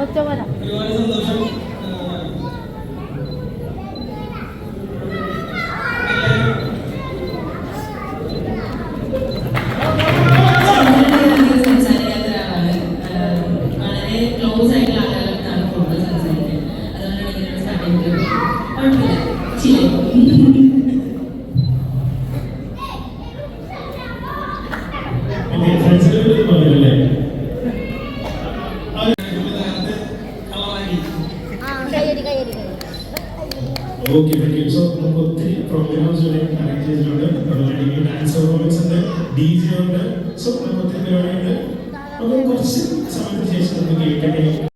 ഒറ്റമല. ഒരുപാട് സന്തോഷം. സംസാരിക്കാത്ത ഒരാളാണ്. വളരെ ക്ലോസ് ആയിട്ടുള്ള ആളുകളാണ് കൂടുതൽ സംസാരിക്കുന്നത്. അതുകൊണ്ടാണ് ഇങ്ങനെ സ്റ്റാർട്ടിങ് കുഴപ്പമില്ല. ശരി. Okay, thank you. So, നമുക്ക് ഒത്തിരി പ്രോഗ്രാംസ് ഇവിടെ അറേഞ്ച് ചെയ്തിട്ടുണ്ട്. അതുപോലെ ഡാൻസ് പെർഫോമൻസ് ഉണ്ട്, DJ ഉണ്ട്. സോ നമുക്ക് ഒത്തിരി പരിപാടിയുണ്ട്. അപ്പോൾ കുറച്ച് സമയത്തിന് ശേഷം നമുക്ക് കേൾക്കട്ടെ.